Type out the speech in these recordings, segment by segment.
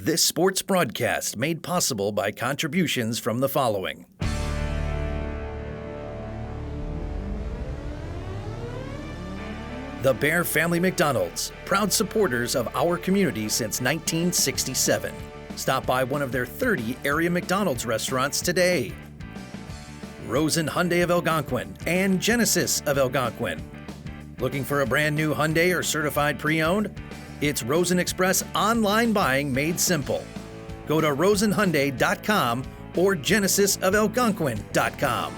This sports broadcast made possible by contributions from the following. The Bear Family McDonald's, proud supporters of our community since 1967. Stop by one of their 30 area McDonald's restaurants today. Rosen Hyundai of Algonquin and Genesis of Algonquin. Looking for a brand new Hyundai or certified pre-owned? It's Rosen Express online buying made simple. Go to rosenhyundai.com or genesisofelgonquin.com.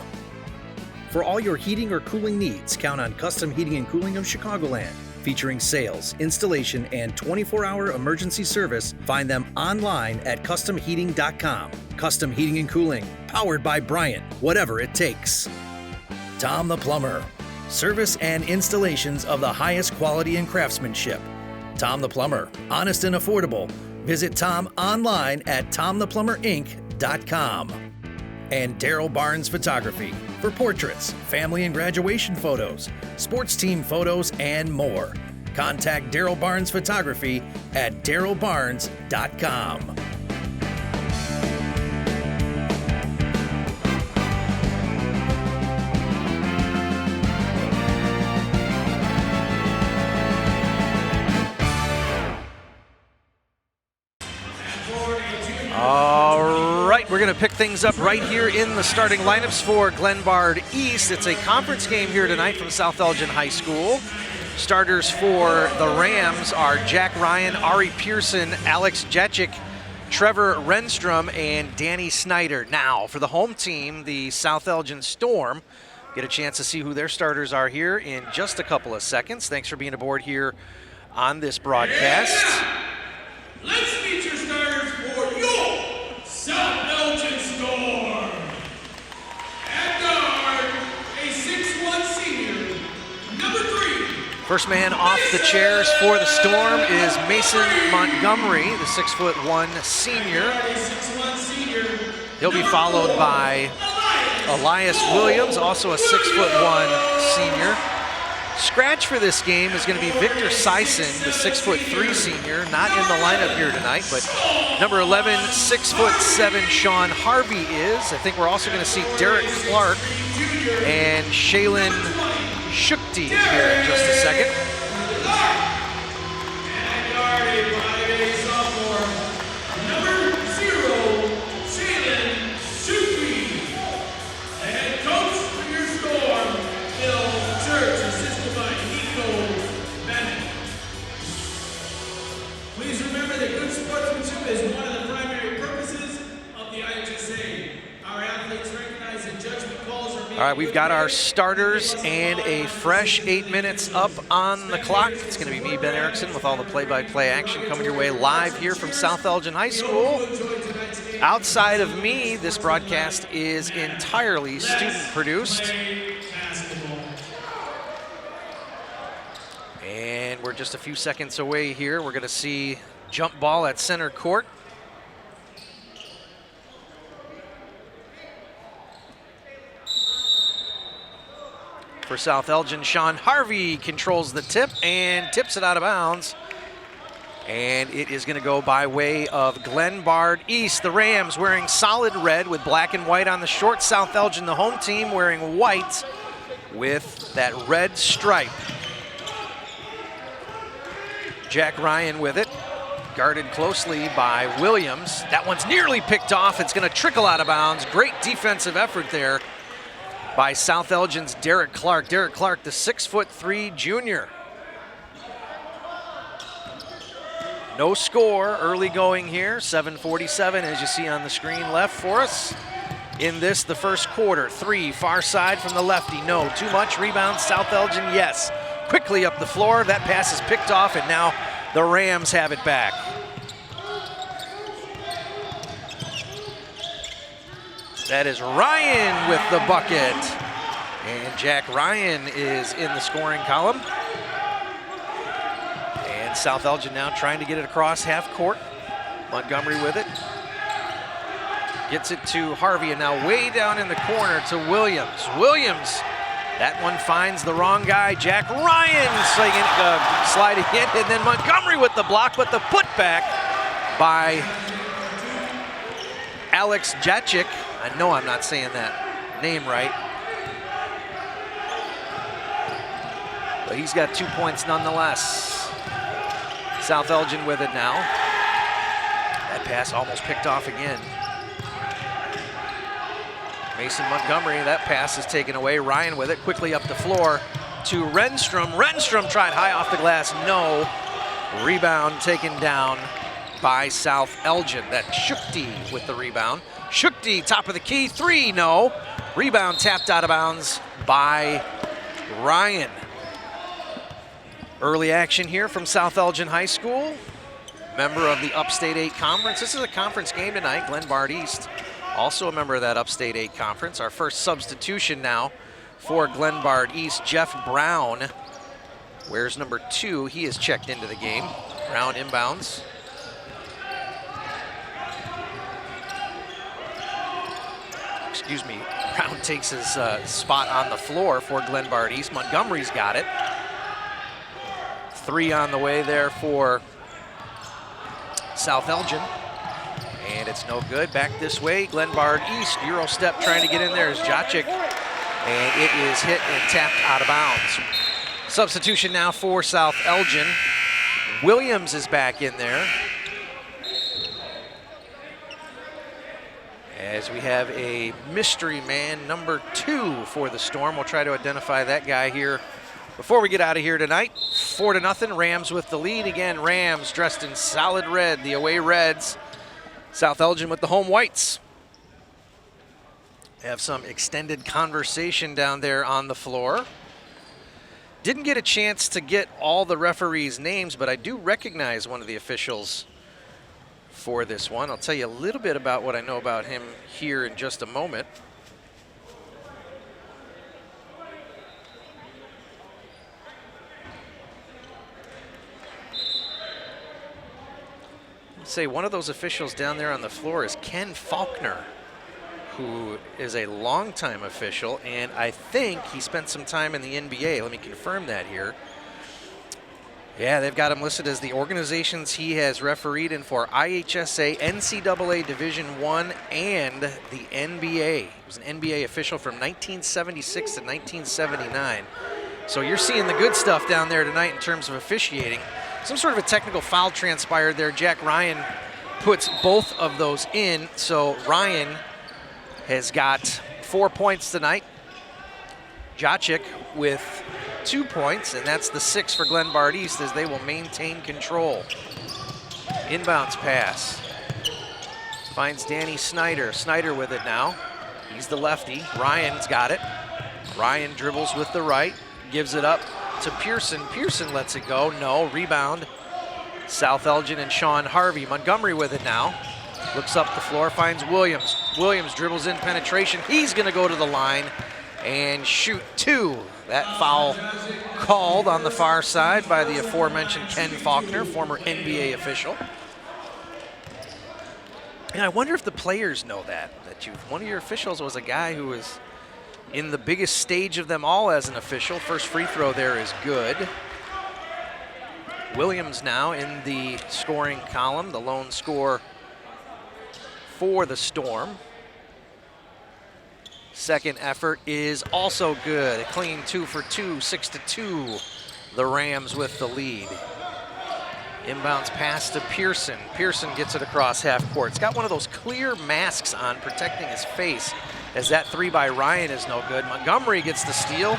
For all your heating or cooling needs, count on Custom Heating and Cooling of Chicagoland. Featuring sales, installation, and 24-hour emergency service, find them online at customheating.com. Custom Heating and Cooling, powered by Bryant, whatever it takes. Tom the Plumber, service and installations of the highest quality and craftsmanship. Tom the Plumber, honest and affordable. Visit Tom online at tomtheplumberinc.com. And Daryl Barnes Photography for portraits, family and graduation photos, sports team photos, and more. Contact Daryl Barnes Photography at darylbarnes.com. All right, we're going to pick things up right here in the starting lineups for Glenbard East. It's a conference game here tonight from South Elgin High School. Starters for the Rams are Jack Ryan, Ari Pearson, Alex Jecic, Trevor Renstrom, and Danny Snyder. Now, for the home team, the South Elgin Storm. Get a chance to see who their starters are here in just a couple of seconds. Thanks for being aboard here on this broadcast. Yeah. Let's meet your starters for your South Elgin Storm. At guard, a 6'1" senior, number 3. First man off the chairs for the Storm is Mason Montgomery, the 6'1" senior. He'll be followed by Elias Williams, also a 6'1" senior. Scratch for this game is going to be Victor Sison, the 6'3" senior, not in the lineup here tonight, but number 11, 6'7" Sean Harvey is. I think we're also going to see Derek Clark and Shaylin Shukti here in just a second. And guarded by a sophomore, number 0, Shaylin Shukti. The head coach for your Storm, Bill Church, assisted by Nico Bennett. Please remember that good sportsmanship is one of the primary purposes of the IHSA. Our athletes recognize that judgment calls are made. All right, we've got our starters and a fresh 8 minutes up on the clock. It's going to be me, Ben Erickson, with all the play-by-play action coming your way live here from South Elgin High School. Outside of me, this broadcast is entirely student-produced. And we're just a few seconds away here. We're going to see jump ball at center court. For South Elgin, Sean Harvey controls the tip and tips it out of bounds. And it is going to go by way of Glenbard East. The Rams wearing solid red with black and white on the short. South Elgin, the home team, wearing white with that red stripe. Jack Ryan with it, guarded closely by Williams. That one's nearly picked off. It's going to trickle out of bounds. Great defensive effort there by South Elgin's Derek Clark. Derek Clark, the 6'3" junior. No score early going here. 7:47 as you see on the screen left for us. In this, the first quarter. 3 far side from the lefty. No, too much. Rebound South Elgin, yes. Quickly up the floor. That pass is picked off, and now the Rams have it back. That is Ryan with the bucket. And Jack Ryan is in the scoring column. And South Elgin now trying to get it across half court. Montgomery with it. Gets it to Harvey, and now way down in the corner to Williams. Williams, that one finds the wrong guy. Jack Ryan sliding in, and then Montgomery with the block, but the putback by Alex Jacek. I know I'm not saying that name right. But he's got 2 points nonetheless. South Elgin with it now. That pass almost picked off again. Mason Montgomery, that pass is taken away. Ryan with it, quickly up the floor to Renstrom. Renstrom tried high off the glass, no. Rebound taken down by South Elgin. That's Shukti with the rebound. Shukti, top of the key, three, no. Rebound tapped out of bounds by Ryan. Early action here from South Elgin High School, member of the Upstate 8 Conference. This is a conference game tonight. Glenbard East, also a member of that Upstate 8 Conference. Our first substitution now for Glenbard East, Jeff Brown wears number 2. He is checked into the game. Brown inbounds. Excuse me, Brown takes his spot on the floor for Glenbard East. Montgomery's got it. 3 on the way there for South Elgin. And it's no good. Back this way, Glenbard East. Euro step trying to get in there is Jacek. And it is hit and tapped out of bounds. Substitution now for South Elgin. Williams is back in there. As we have a mystery man, number 2 for the Storm. We'll try to identify that guy here before we get out of here tonight. 4-0, Rams with the lead. Again, Rams dressed in solid red, the away Reds. South Elgin with the home whites. Have some extended conversation down there on the floor. Didn't get a chance to get all the referees' names, but I do recognize one of the officials for this one. I'll tell you a little bit about what I know about him here in just a moment. I'd say one of those officials down there on the floor is Ken Faulkner, who is a longtime official, and I think he spent some time in the NBA. Let me confirm that here. Yeah, they've got him listed as the organizations he has refereed in for: IHSA, NCAA Division I, and the NBA. He was an NBA official from 1976 to 1979. So you're seeing the good stuff down there tonight in terms of officiating. Some sort of a technical foul transpired there. Jack Ryan puts both of those in. So Ryan has got 4 points tonight. Jacek with 2 points, and that's the 6 for Glenbard East as they will maintain control. Inbounds pass. Finds Danny Snyder. Snyder with it now. He's the lefty. Ryan's got it. Ryan dribbles with the right. Gives it up to Pearson. Pearson lets it go. No. Rebound. South Elgin and Sean Harvey. Montgomery with it now. Looks up the floor. Finds Williams. Williams dribbles in penetration. He's going to go to the line and shoot 2. That foul called on the far side by the aforementioned Ken Faulkner, former NBA official. And I wonder if the players know that one of your officials was a guy who was in the biggest stage of them all as an official. First free throw there is good. Williams now in the scoring column, the lone scorer for the Storm. Second effort is also good. A clean 2 for 2, 6-2. The Rams with the lead. Inbounds pass to Pearson. Pearson gets it across half court. It's got one of those clear masks on protecting his face, as that 3 by Ryan is no good. Montgomery gets the steal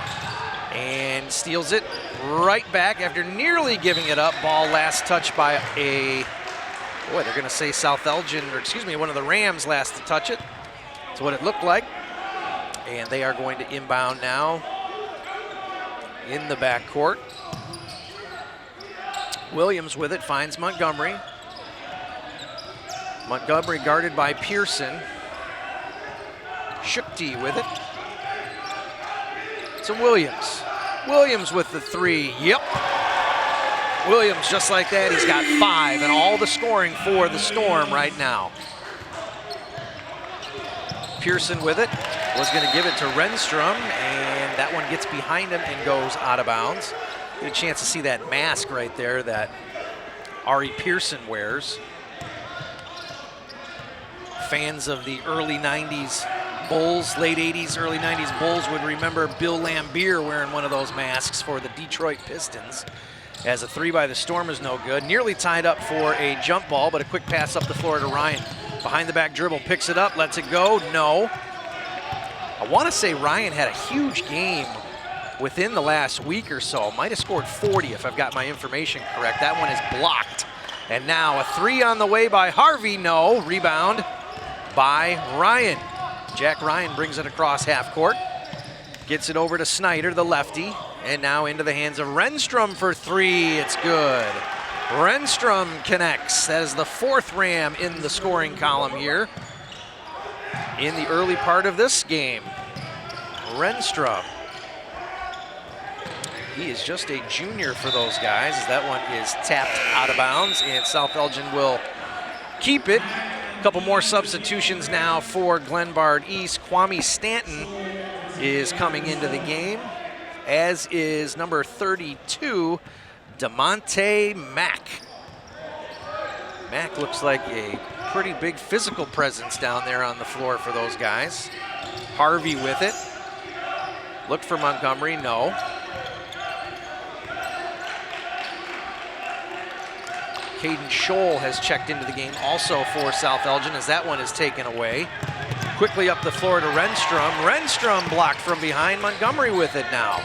and steals it right back after nearly giving it up. Ball last touched by they're going to say South Elgin, or excuse me, one of the Rams last to touch it. That's what it looked like. And they are going to inbound now in the backcourt. Williams with it, finds Montgomery. Montgomery guarded by Pearson. Shukti with it. To Williams. Williams with the 3, yep. Williams, just like that, he's got 5, and all the scoring for the Storm right now. Pearson with it, was going to give it to Renstrom, and that one gets behind him and goes out of bounds. Get a chance to see that mask right there that Ari Pearson wears. Fans of the early 90s Bulls, late 80s, early 90s Bulls would remember Bill Laimbeer wearing one of those masks for the Detroit Pistons. As a 3 by the Storm is no good. Nearly tied up for a jump ball, but a quick pass up the floor to Ryan. Behind the back dribble, picks it up, lets it go, no. I want to say Ryan had a huge game within the last week or so. Might have scored 40 if I've got my information correct. That one is blocked. And now a 3 on the way by Harvey, no. Rebound by Ryan. Jack Ryan brings it across half court. Gets it over to Snyder, the lefty. And now into the hands of Renstrom for 3. It's good. Renstrom connects. That is the 4th Ram in the scoring column here in the early part of this game. Renstrom. He is just a junior for those guys. That one is tapped out of bounds, and South Elgin will keep it. A couple more substitutions now for Glenbard East. Kwame Stanton is coming into the game, as is number 32, DeMonte Mack. Mack looks like a pretty big physical presence down there on the floor for those guys. Harvey with it. Looked for Montgomery, no. Caden Scholl has checked into the game also for South Elgin, as that one is taken away. Quickly up the floor to Renstrom. Renstrom blocked from behind. Montgomery with it now.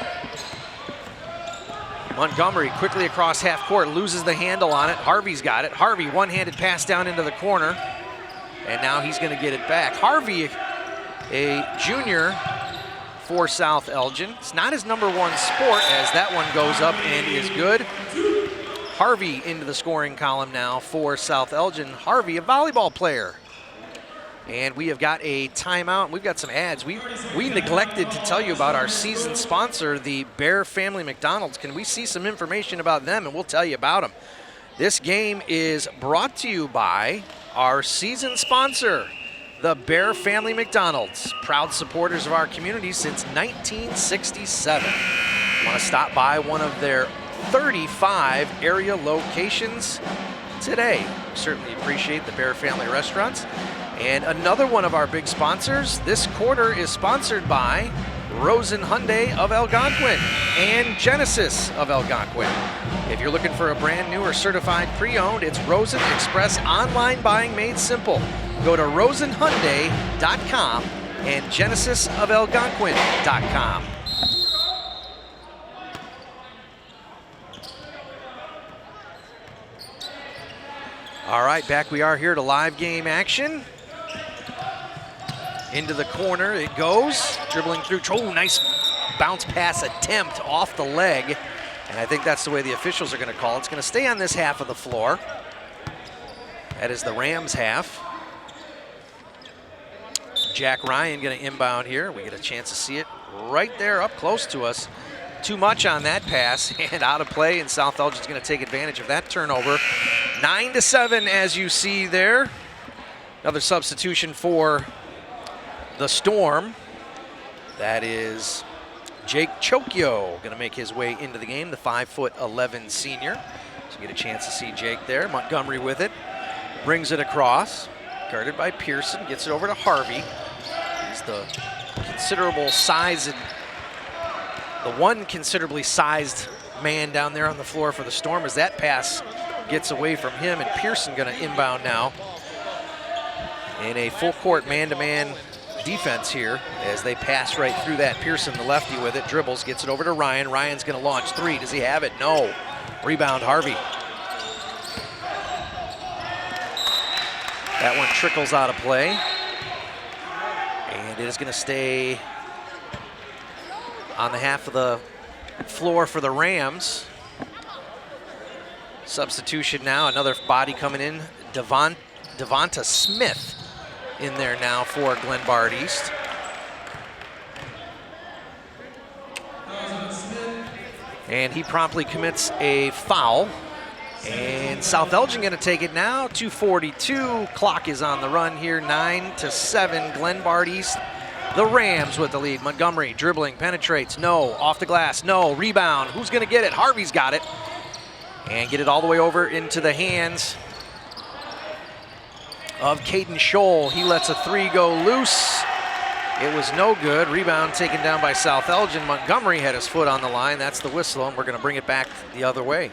Montgomery quickly across half court, loses the handle on it. Harvey's got it. Harvey, one-handed pass down into the corner. And now he's going to get it back. Harvey, a junior for South Elgin. It's not his number 1 sport, as that one goes up and is good. Harvey into the scoring column now for South Elgin. Harvey, a volleyball player. And we have got a timeout. We've got some ads. We neglected to tell you about our season sponsor, the Bear Family McDonald's. Can we see some information about them? And we'll tell you about them. This game is brought to you by our season sponsor, the Bear Family McDonald's. Proud supporters of our community since 1967. Want to stop by one of their 35 area locations today. We certainly appreciate the Bear Family Restaurants. And another one of our big sponsors this quarter is sponsored by Rosen Hyundai of Algonquin and Genesis of Algonquin. If you're looking for a brand new or certified pre-owned, it's Rosen Express online buying made simple. Go to rosenhyundai.com and genesisofelgonquin.com. All right, back we are here to live game action. Into the corner it goes, dribbling through. Oh, nice bounce pass attempt off the leg. And I think that's the way the officials are going to call it. It's going to stay on this half of the floor. That is the Rams half. Jack Ryan going to inbound here. We get a chance to see it right there up close to us. Too much on that pass and out of play, and South Elgin's going to take advantage of that turnover. 9-7 as you see there. Another substitution for the Storm. That is Jake Chokio going to make his way into the game, the 5'11" senior. So you get a chance to see Jake there. Montgomery with it, brings it across, guarded by Pearson, gets it over to Harvey. He's the considerable size and the one considerably sized man down there on the floor for the Storm, as that pass gets away from him, and Pearson going to inbound now in a full court man-to-man defense here as they pass right through that. Pearson, the lefty, with it, dribbles, gets it over to Ryan. Ryan's going to launch 3. Does he have it? No. Rebound, Harvey. That one trickles out of play, and it is going to stay on the half of the floor for the Rams. Substitution now, another body coming in. Devonta Smith in there now for Glenbard East. And he promptly commits a foul. And South Elgin going to take it now. 2:42, clock is on the run here, 9-7, Glenbard East. The Rams with the lead. Montgomery dribbling, penetrates, no. Off the glass, no. Rebound, who's going to get it? Harvey's got it. And get it all the way over into the hands of Caden Scholl. He lets a three go loose. It was no good. Rebound taken down by South Elgin. Montgomery had his foot on the line. That's the whistle, and we're going to bring it back the other way.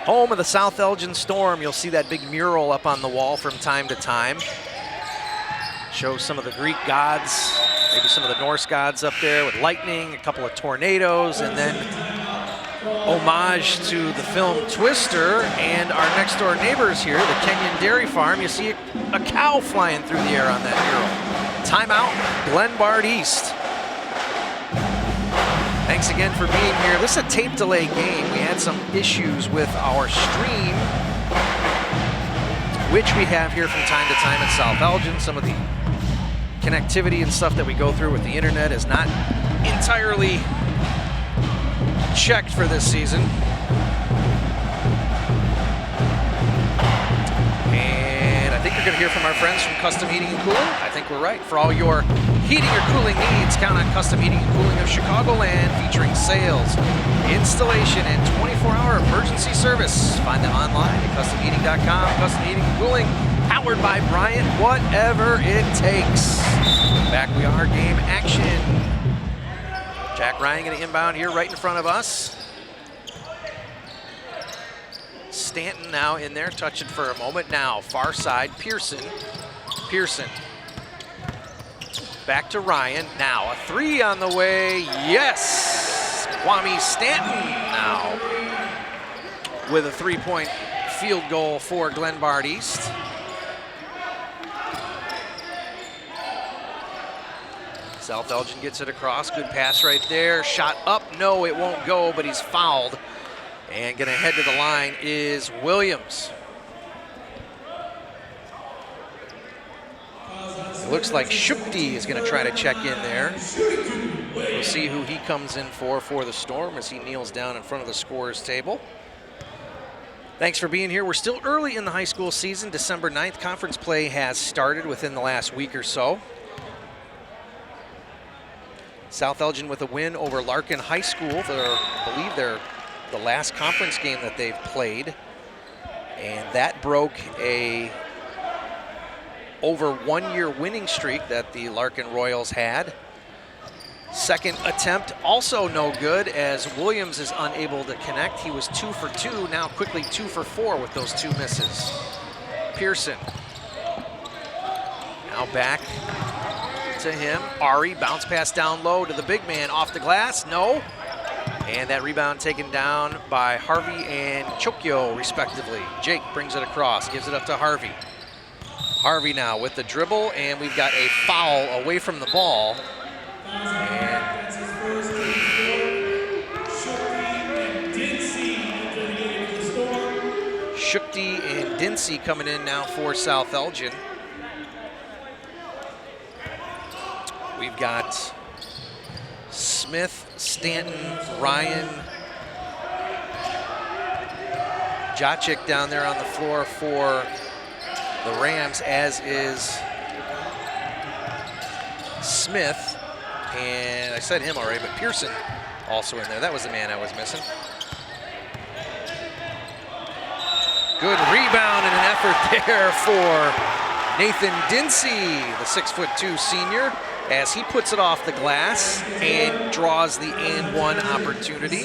Home of the South Elgin Storm. You'll see that big mural up on the wall from time to time. Shows some of the Greek gods, maybe some of the Norse gods up there with lightning, a couple of tornadoes, and then homage to the film Twister and our next door neighbors here, the Kenyon Dairy Farm. You see a cow flying through the air on that mural. Timeout, Glenbard East. Thanks again for being here. This is a tape delay game. We had some issues with our stream, which we have here from time to time at South Elgin. Some of the connectivity and stuff that we go through with the internet is not entirely checked for this season. And I think you're going to hear from our friends from Custom Heating and Cooling. I think we're right. For all your heating or cooling needs, count on Custom Heating and Cooling of Chicagoland, featuring sales, installation, and 24-hour emergency service. Find them online at customheating.com. Custom Heating and Cooling, powered by Bryant, whatever it takes. Back we are, game action. Jack Ryan going to inbound here right in front of us. Stanton now in there, touching for a moment. Now, far side, Pearson. Pearson. Back to Ryan. Now, a three on the way. Yes! Kwame Stanton now with a three-point field goal for Glenbard East. South Elgin gets it across. Good pass right there. Shot up. No, it won't go, but he's fouled. And going to head to the line is Williams. It looks like Shukti is going to try to check in there. We'll see who he comes in for the Storm as he kneels down in front of the scorer's table. Thanks for being here. We're still early in the high school season. December 9th, conference play has started within the last week or so. South Elgin with a win over Larkin High School. I believe they're the last conference game that they've played. And that broke a over 1 year winning streak that the Larkin Royals had. Second attempt also no good as Williams is unable to connect. He was 2 for 2, now quickly 2 for 4 with those two misses. Pearson. Now back to him. Ari, bounce pass down low to the big man, off the glass, no. And that rebound taken down by Harvey and Chokyo, respectively. Jake brings it across, gives it up to Harvey. Harvey now with the dribble, and we've got a foul away from the ball. And Shukti and Dincy coming in now for South Elgin. We've got Smith, Stanton, Ryan, Jacek down there on the floor for the Rams, as is Smith. And I said him already, but Pearson also in there. That was the man I was missing. Good rebound and an effort there for Nathan Dincy, the 6'2" senior, as he puts it off the glass and draws the and one opportunity.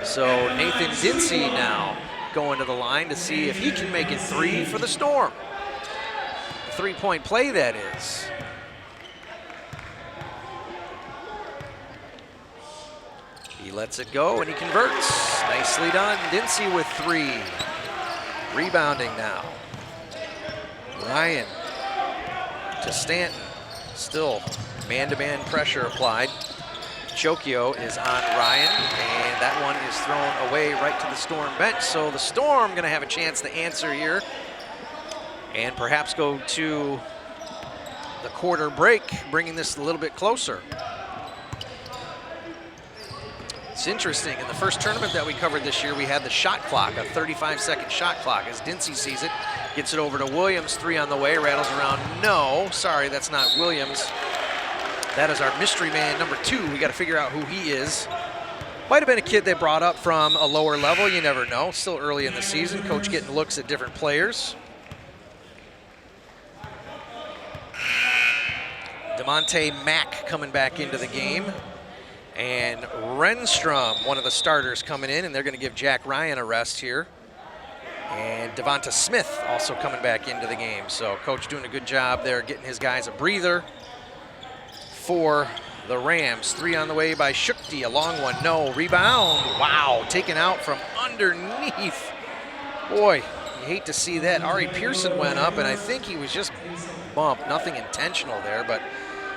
So Nathan Dincy now going to the line to see if he can make it 3 for the Storm. 3-point play, that is. He lets it go and he converts. Nicely done. Dincy with 3. Rebounding now. Ryan to Stanton. Still man-to-man pressure applied. Chokyo is on Ryan, and that one is thrown away right to the Storm bench. So the Storm going to have a chance to answer here and perhaps go to the quarter break, bringing this a little bit closer. It's interesting, in the first tournament that we covered this year, we had the shot clock, a 35-second shot clock, as Dincy sees it, gets it over to Williams, 3 on the way, rattles around, no, sorry, that's not Williams. That is our mystery man, number 2. We got to figure out who he is. Might have been a kid they brought up from a lower level. You never know. Still early in the season. Coach getting looks at different players. DeMonte Mack coming back into the game. And Renstrom, one of the starters, coming in, and they're going to give Jack Ryan a rest here. And Devonta Smith also coming back into the game. So coach doing a good job there, getting his guys a breather for the Rams. 3 on the way by Shukti, a long one, no. Rebound, wow, taken out from underneath. Boy, you hate to see that. Ari Pearson went up, and I think he was just bumped. Nothing intentional there, but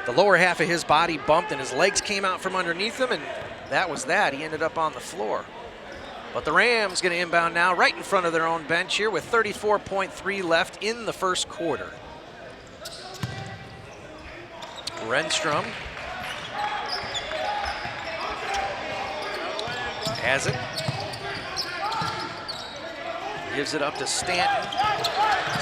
the lower half of his body bumped, and his legs came out from underneath him, and that was that. He ended up on the floor. But the Rams going to inbound now right in front of their own bench here with 34.3 left in the first quarter. Renstrom has it. Gives it up to Stanton.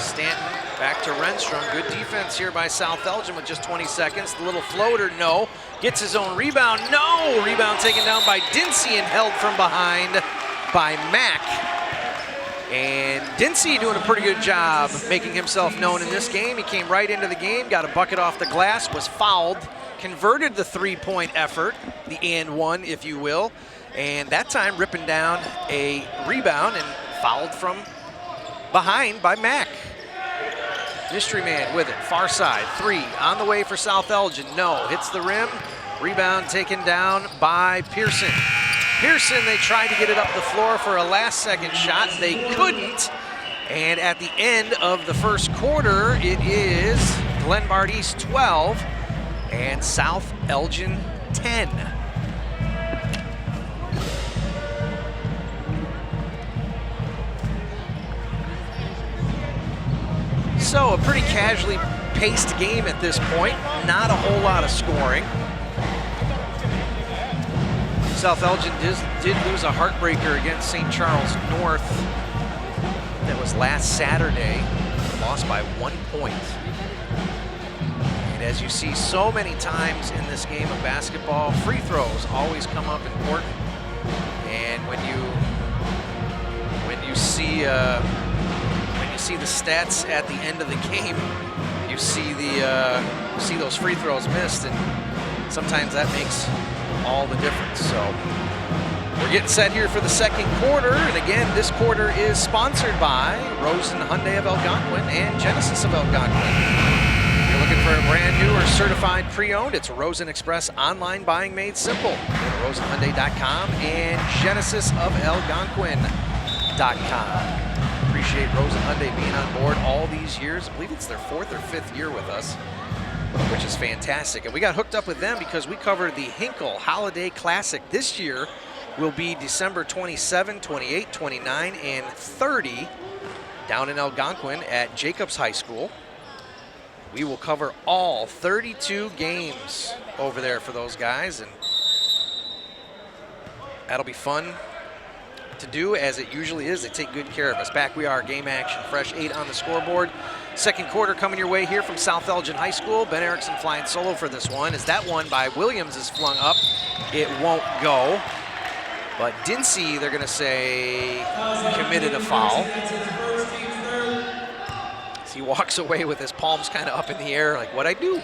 Stanton back to Renstrom. Good defense here by South Elgin with just 20 seconds. The little floater, no. Gets his own rebound, no. Rebound taken down by Dinsey and held from behind by Mack. And Dinsey doing a pretty good job making himself known in this game. He came right into the game, got a bucket off the glass, was fouled, converted the three-point effort, the and one, if you will, and that time ripping down a rebound and fouled from behind by Mack. Mystery man with it, far side, 3 on the way for South Elgin, no, hits the rim, rebound taken down by Pearson. Pearson, they tried to get it up the floor for a last-second shot. They couldn't. And at the end of the first quarter, it is Glenbard East 12 and South Elgin 10. So a pretty casually paced game at this point. Not a whole lot of scoring. South Elgin did lose a heartbreaker against St. Charles North. That was last Saturday. Lost by 1 point. And as you see so many times in this game of basketball, free throws always come up important. And when you see the stats at the end of the game, you see those free throws missed, and sometimes that makes all the difference. So we're getting set here for the second quarter, and again, this quarter is sponsored by Rosen Hyundai of Algonquin and Genesis of Algonquin. If you're looking for a brand new or certified pre-owned, it's Rosen Express online buying made simple. Go to rosenhyundai.com and genesisofalgonquin.com. Appreciate Rosen Hyundai being on board all these years. I believe it's their 4th or 5th year with us, which is fantastic. And we got hooked up with them because we covered the Hinkle Holiday Classic. This year will be December 27, 28, 29, and 30 down in Algonquin at Jacobs High School. We will cover all 32 games over there for those guys, and that'll be fun to do, as it usually is. They take good care of us. Back we are, game action, fresh 8 on the scoreboard. Second quarter coming your way here from South Elgin High School. Ben Erickson flying solo for this one, as that one by Williams is flung up. It won't go. But Dinsey, they're going to say, committed a foul. As he walks away with his palms kind of up in the air, like, what'd I do?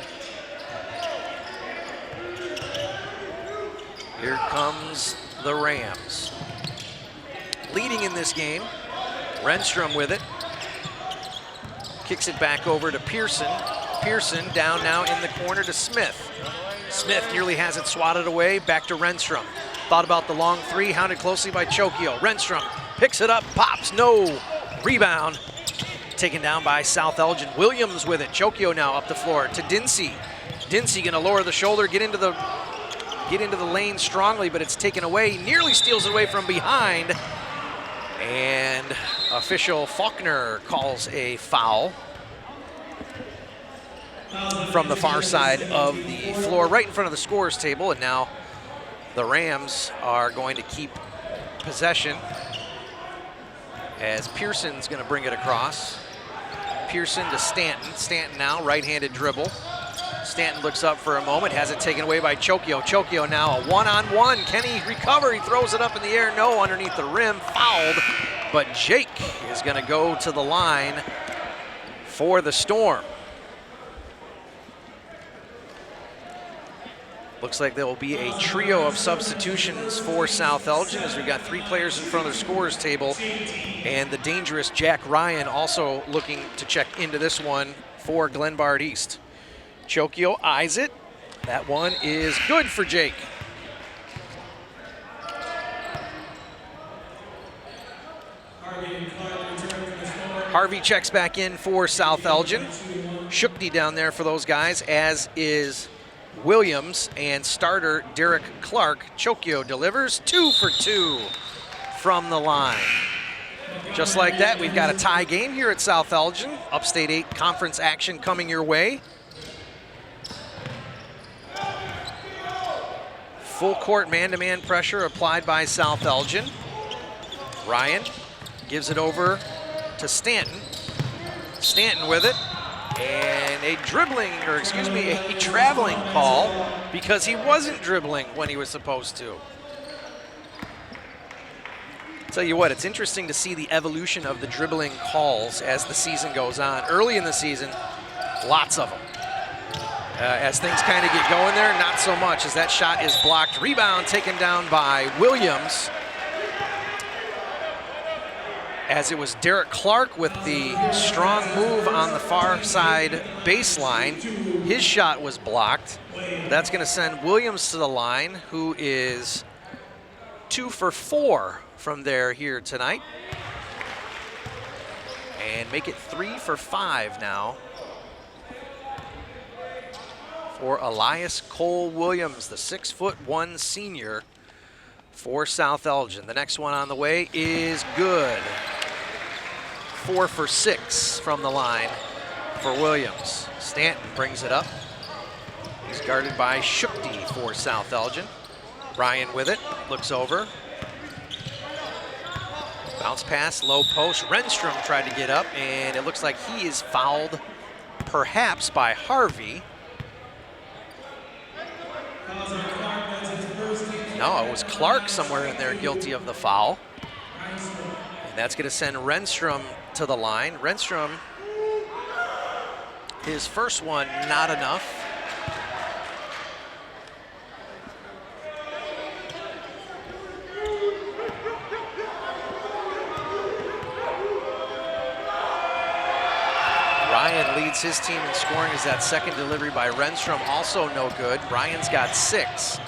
Here comes the Rams. Leading in this game, Renstrom with it. Kicks it back over to Pearson. Pearson down now in the corner to Smith. Smith nearly has it swatted away, back to Renstrom. Thought about the long 3, hounded closely by Chokio. Renstrom picks it up, pops, no. Rebound taken down by South Elgin. Williams with it. Chokio now up the floor to Dinsey. Dinsey gonna lower the shoulder, get into the lane strongly, but it's taken away. Nearly steals it away from behind. And official Faulkner calls a foul from the far side of the floor, right in front of the scorer's table. And now the Rams are going to keep possession, as Pearson's going to bring it across. Pearson to Stanton. Stanton now, right-handed dribble. Stanton looks up for a moment, has it taken away by Chokio. Chokio now a one-on-one. Can he recover? He throws it up in the air. No, underneath the rim, fouled. But Jake is going to go to the line for the Storm. Looks like there will be a trio of substitutions for South Elgin as we've got 3 players in front of their scorers table. And the dangerous Jack Ryan also looking to check into this one for Glenbard East. Chokio eyes it. That one is good for Jake. Harvey checks back in for South Elgin. Shukti down there for those guys, as is Williams, and starter Derek Clark. Chokio delivers 2 for 2 from the line. Just like that, we've got a tie game here at South Elgin. Upstate 8 conference action coming your way. Full court man-to-man pressure applied by South Elgin. Ryan gives it over to Stanton. Stanton with it. And a traveling call because he wasn't dribbling when he was supposed to. Tell you what, it's interesting to see the evolution of the dribbling calls as the season goes on. Early in the season, lots of them. As things kind of get going there, not so much, as that shot is blocked. Rebound taken down by Williams. As it was Derek Clark with the strong move on the far side baseline. His shot was blocked. That's going to send Williams to the line, who is 2 for 4 from there here tonight. And make it 3 for 5 now for Elias Cole Williams, the 6'1" senior for South Elgin. The next one on the way is good. 4 for 6 from the line for Williams. Stanton brings it up. He's guarded by Shukti for South Elgin. Ryan with it, looks over. Bounce pass, low post. Renstrom tried to get up, and it looks like he is fouled, perhaps by Harvey. No, it was Clark somewhere in there guilty of the foul. And that's going to send Renstrom to the line. Renstrom, his first one, not enough. Ryan leads his team in scoring as that second delivery by Renstrom also no good. Ryan's got 6.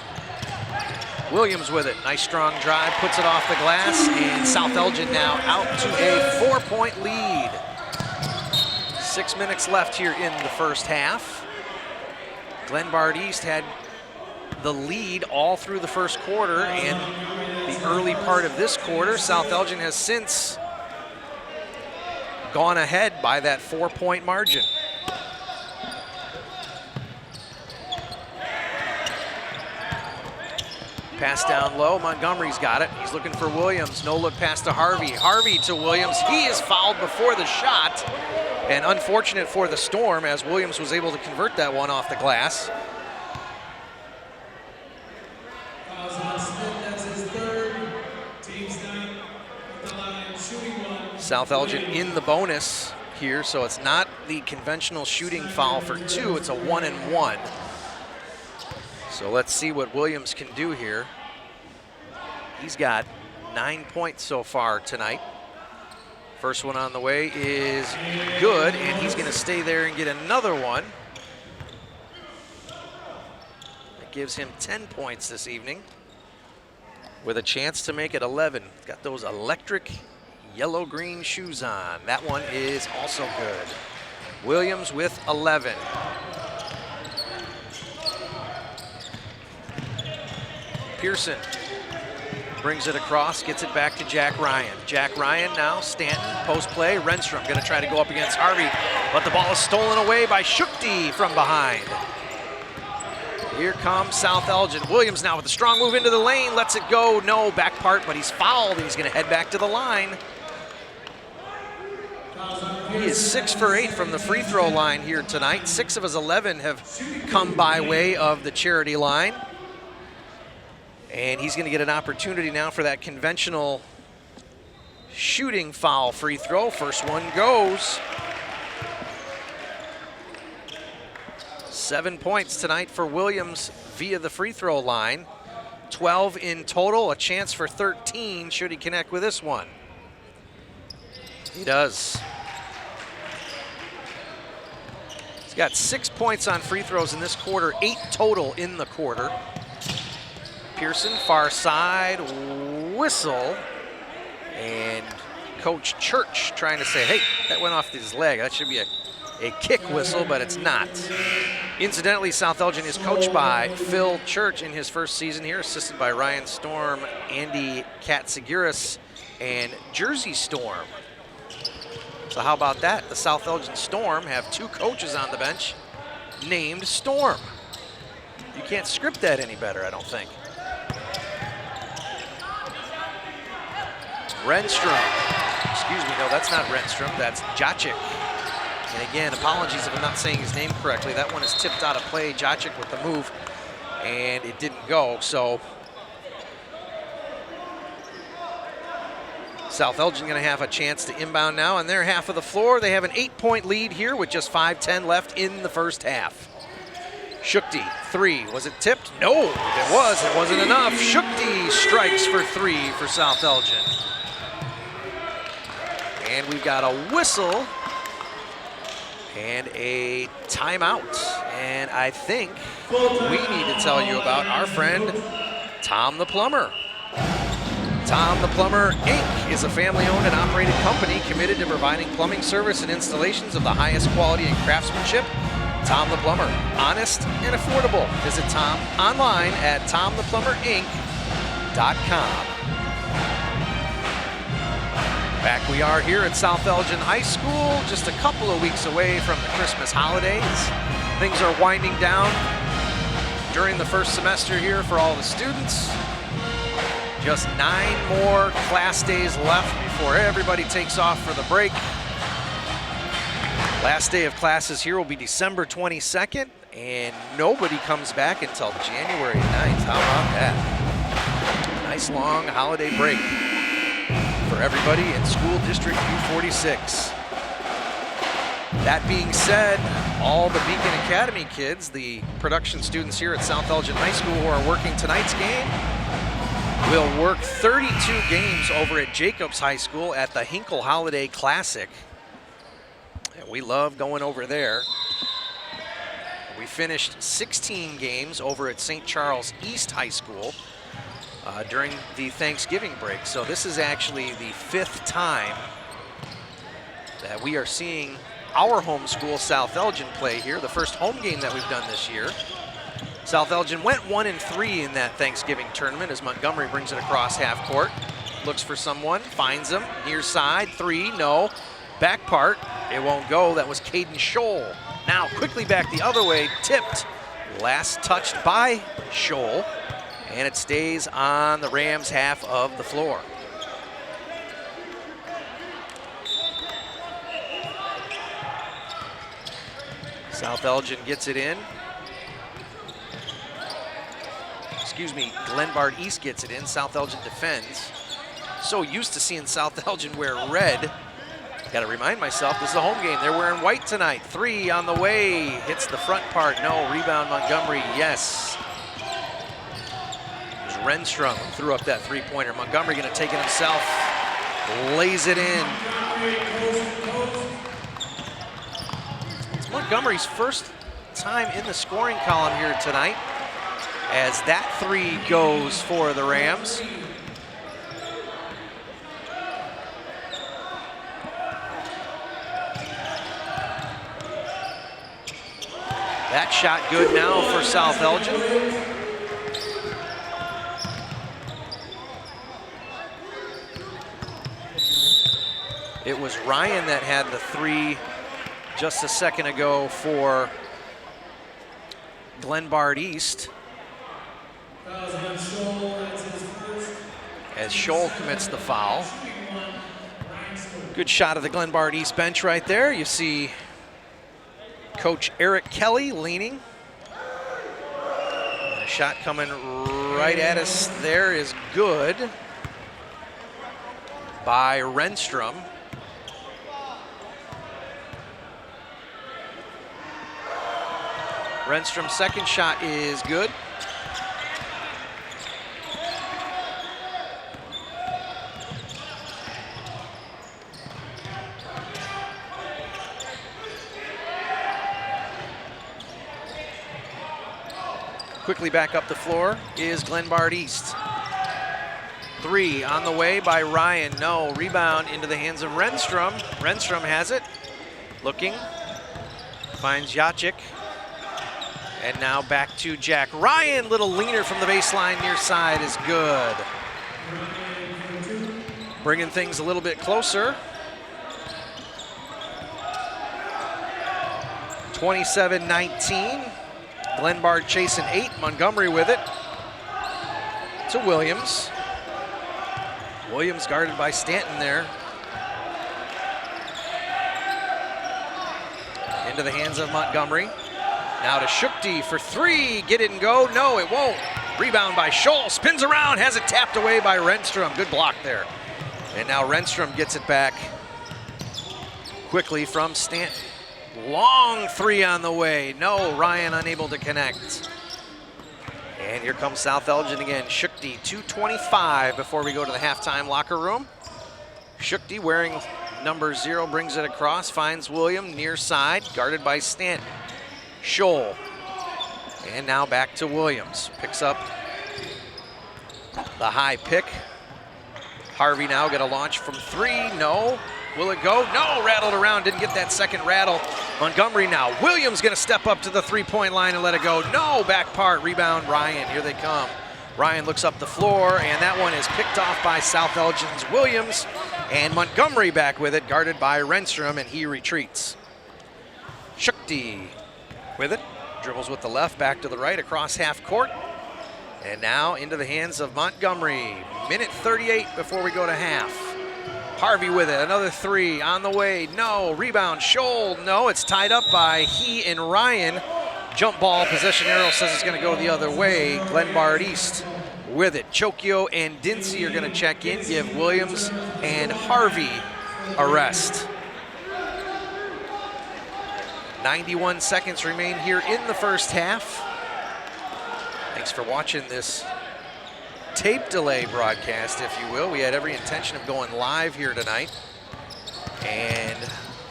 Williams with it, nice strong drive, puts it off the glass, and South Elgin now out to a 4-point lead. 6 minutes left here in the first half. Glenbard East had the lead all through the first quarter and the early part of this quarter. South Elgin has since gone ahead by that 4-point margin. Pass down low, Montgomery's got it. He's looking for Williams, no look pass to Harvey. Harvey to Williams, he is fouled before the shot. And unfortunate for the Storm as Williams was able to convert that one off the glass. South Elgin in the bonus here, so it's not the conventional shooting foul for 2, it's a 1-and-1. So let's see what Williams can do here. He's got 9 points so far tonight. First one on the way is good, and he's going to stay there and get another one. That gives him 10 points this evening with a chance to make it 11. He's got those electric yellow-green shoes on. That one is also good. Williams with 11. Pearson brings it across, gets it back to Jack Ryan. Jack Ryan now, Stanton, post play. Renstrom going to try to go up against Harvey, but the ball is stolen away by Shukti from behind. Here comes South Elgin. Williams now with a strong move into the lane, lets it go. No, back part, but he's fouled, and he's going to head back to the line. He is 6 for 8 from the free throw line here tonight. 6 of his 11 have come by way of the charity line. And he's going to get an opportunity now for that conventional shooting foul free throw. First one goes. 7 points tonight for Williams via the free throw line. 12 in total, a chance for 13 should he connect with this one. He does. He's got 6 points on free throws in this quarter, 8 total in the quarter. Pearson, far side, whistle. And Coach Church trying to say, hey, that went off his leg. That should be a kick whistle, but it's not. Incidentally, South Elgin is coached by Phil Church in his first season here, assisted by Ryan Storm, Andy Katsagiris, and Jersey Storm. So how about that? The South Elgin Storm have 2 coaches on the bench named Storm. You can't script that any better, I don't think. Renstrom. Excuse me, no, that's not Renstrom, that's Jacek. And again, apologies if I'm not saying his name correctly. That one is tipped out of play. Jacek with the move, and it didn't go. So South Elgin going to have a chance to inbound now on their half of the floor. They have an 8-point lead here with just 5:10 left in the first half. Shukti, 3. Was it tipped? No, it was. It wasn't enough. Shukti strikes for 3 for South Elgin. And we've got a whistle and a timeout. And I think we need to tell you about our friend, Tom the Plumber. Tom the Plumber, Inc. is a family-owned and operated company committed to providing plumbing service and installations of the highest quality and craftsmanship. Tom the Plumber, honest and affordable. Visit Tom online at tomtheplumberinc.com. Back we are here at South Elgin High School, just a couple of weeks away from the Christmas holidays. Things are winding down during the first semester here for all the students. Just 9 more class days left before everybody takes off for the break. Last day of classes here will be December 22nd, and nobody comes back until January 9th. How about that? Nice long holiday break for everybody in School District U46. That being said, all the Beacon Academy kids, the production students here at South Elgin High School who are working tonight's game, will work 32 games over at Jacobs High School at the Hinkle Holiday Classic. And we love going over there. We finished 16 games over at St. Charles East High School during the Thanksgiving break. So this is actually the 5th time that we are seeing our home school, South Elgin, play here. The first home game that we've done this year. South Elgin went 1-3 in that Thanksgiving tournament as Montgomery brings it across half court. Looks for someone, finds him, near side, 3, no. Back part, it won't go. That was Caden Scholl. Now quickly back the other way, tipped. Last touched by Scholl, and it stays on the Rams' half of the floor. South Elgin gets it in. Excuse me, Glenbard East gets it in. South Elgin defends. So used to seeing South Elgin wear red. Got to remind myself, this is a home game. They're wearing white tonight. 3 on the way. Hits the front part. No. Rebound Montgomery. Yes. There's Renstrom who threw up that 3-pointer. Montgomery going to take it himself. Lays it in. It's Montgomery's first time in the scoring column here tonight, as that 3 goes for the Rams. That shot good now for South Elgin. It was Ryan that had the 3 just a second ago for Glenbard East. As Scholl commits the foul. Good shot of the Glenbard East bench right there. You see Coach Eric Kelly leaning. And a shot coming right at us there is good by Renstrom. Renstrom's second shot is good. Quickly back up the floor is Glenbard East. 3 on the way by Ryan. No, rebound into the hands of Renstrom. Renstrom has it. Looking. Finds Jacek. And now back to Jack Ryan. Little leaner from the baseline near side is good. Bringing things a little bit closer. 27-19. Glenbard chasing 8. Montgomery with it. To Williams. Williams guarded by Stanton there. Into the hands of Montgomery. Now to Shukti for 3. Get it and go. No, it won't. Rebound by Scholl. Spins around. Has it tapped away by Renstrom. Good block there. And now Renstrom gets it back quickly from Stanton. Long 3 on the way. No, Ryan unable to connect. And here comes South Elgin again. Shukti, 2:25 before we go to the halftime locker room. Shukti wearing number 0 brings it across, finds William near side, guarded by Stanton. Scholl. And now back to Williams. Picks up the high pick. Harvey now got a launch from 3. No. Will it go? No, rattled around, didn't get that second rattle. Montgomery now. Williams gonna step up to the 3-point line and let it go. No, back part, rebound Ryan, here they come. Ryan looks up the floor, and that one is picked off by South Elgin's Williams. And Montgomery back with it, guarded by Renstrom, and he retreats. Shukti with it, dribbles with the left, back to the right, across half court. And now into the hands of Montgomery. Minute 38 before we go to half. Harvey with it, another 3 on the way. No, rebound, Scholl. No, it's tied up by he and Ryan. Jump ball, possession arrow says it's gonna go the other way. Glenbard East with it. Chokio and Dincy are gonna check in, give Williams and Harvey a rest. 91 seconds remain here in the first half. Thanks for watching this tape delay broadcast, if you will. We had every intention of going live here tonight, and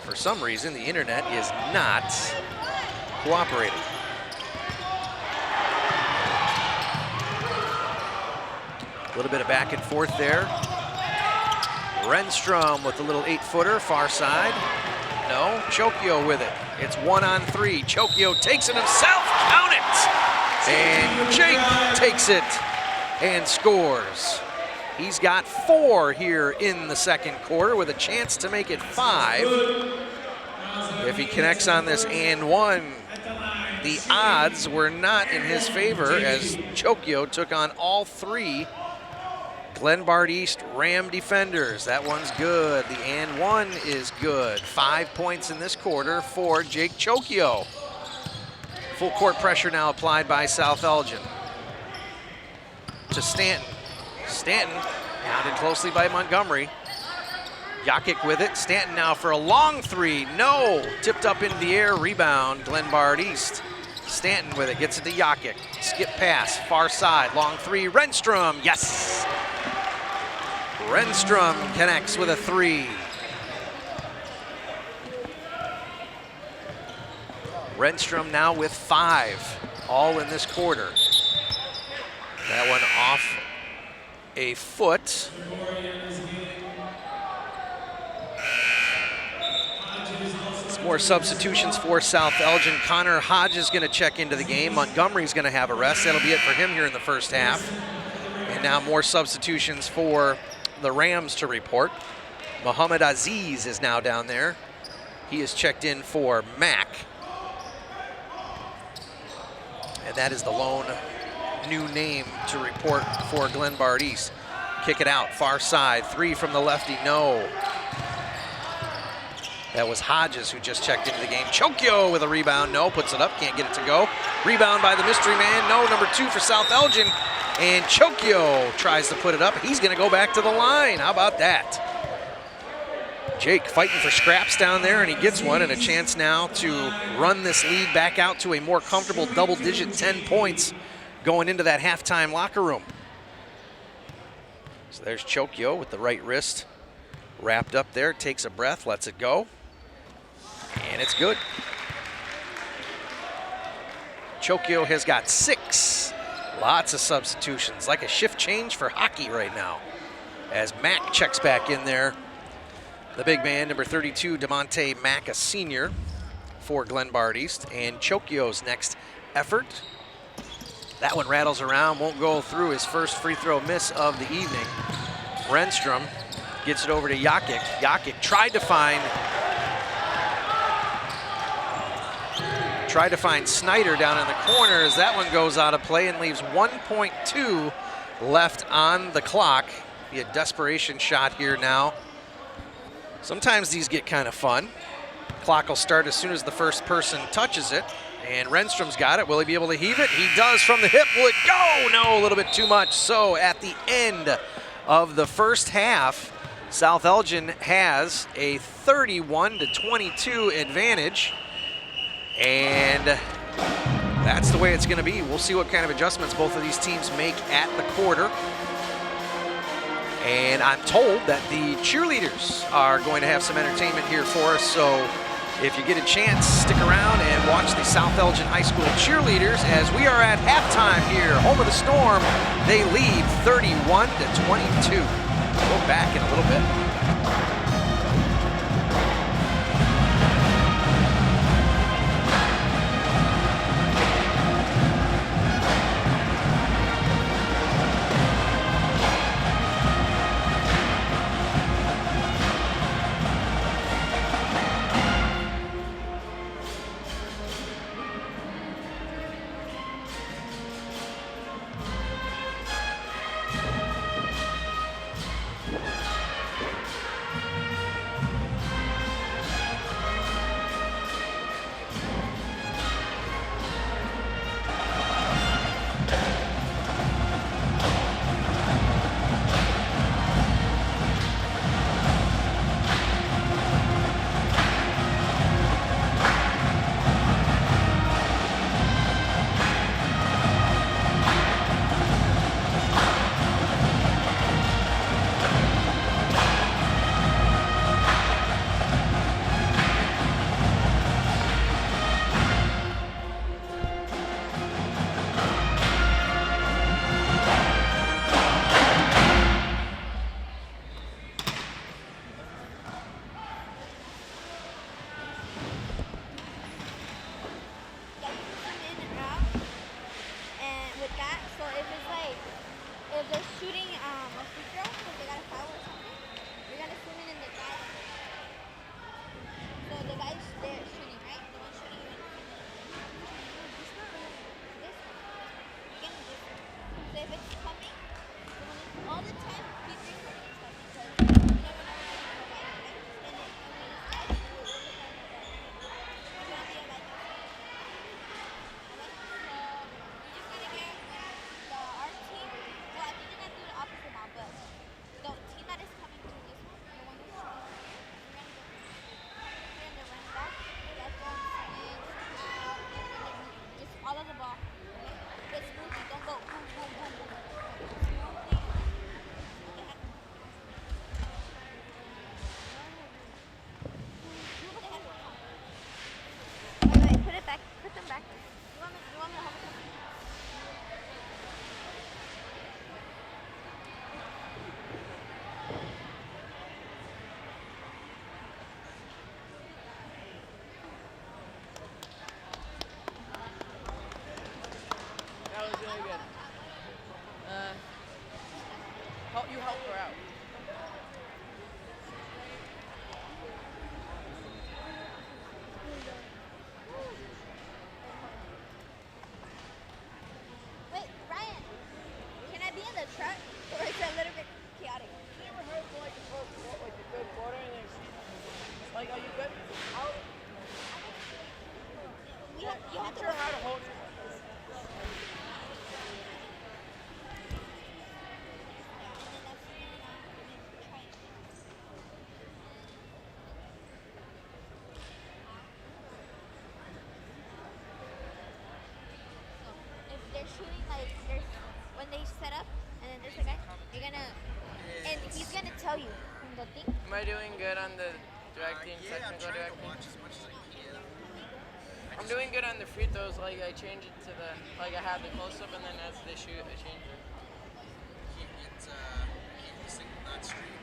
for some reason the internet is not cooperating. A little bit of back and forth there. Renstrom with a little 8-footer, far side. No, Chokio with it. It's 1-on-3. Chokio takes it himself, count it! And Jake takes it and scores. He's got 4 here in the second quarter with a chance to make it 5. If he connects on this and 1, the odds were not in his favor as Chokio took on all 3 Glenbard East Ram defenders. That one's good. The and 1 is good. 5 points in this quarter for Jake Chokio. Full court pressure now applied by South Elgin. To Stanton. Stanton hounded closely by Montgomery. Jacek with it. Stanton now for a long 3. No. Tipped up into the air. Rebound. Glenbard East. Stanton with it. Gets it to Jacek. Skip pass. Far side. Long 3. Renstrom. Yes. Renstrom connects with a 3. Renstrom now with 5. All in this quarter. That one off a foot. Some more substitutions for South Elgin. Connor Hodge is going to check into the game. Montgomery's going to have a rest. That'll be it for him here in the first half. And now more substitutions for the Rams to report. Muhammad Aziz is now down there. He is checked in for Mack. And that is the lone new name to report for Glenbard East. Kick it out, far side, 3 from the lefty, no. That was Hodges who just checked into the game. Chokyo with a rebound. No, puts it up, can't get it to go. Rebound by the mystery man. No, number 2 for South Elgin. And Chokyo tries to put it up. He's going to go back to the line. How about that? Jake fighting for scraps down there, and he gets one, and a chance now to run this lead back out to a more comfortable double-digit 10 points going into that halftime locker room. So there's Chokyo with the right wrist wrapped up there, takes a breath, lets it go, and it's good. Chokyo has got 6. Lots of substitutions, like a shift change for hockey right now, as Mack checks back in there. The big man, number 32, DeMonte Mack, a senior for Glenbard East, and Chokyo's next effort. That one rattles around, won't go through. His first free throw miss of the evening. Renstrom gets it over to Jakic. Jakic tried to find Snyder down in the corner as that one goes out of play and leaves 1.2 left on the clock. Be a desperation shot here now. Sometimes these get kind of fun. Clock will start as soon as the first person touches it. And Renstrom's got it. Will he be able to heave it? He does from the hip. Will it go? No, a little bit too much. So at the end of the first half, South Elgin has a 31-22 advantage. And that's the way it's going to be. We'll see what kind of adjustments both of these teams make at the quarter. And I'm told that the cheerleaders are going to have some entertainment here for us. So if you get a chance, stick around and watch the South Elgin High School cheerleaders as we are at halftime here. Home of the Storm, they lead 31-22. We'll go back in a little bit. You have to learn how to hold it. If they're shooting, like, when they set up, and then there's a guy, you're gonna, and he's gonna tell you from the thing. Am I doing good on the directing, technical directing? I'm doing good on the free throws. Like I change it to the, like I have the close up, and then as they shoot, I change it. It's not street.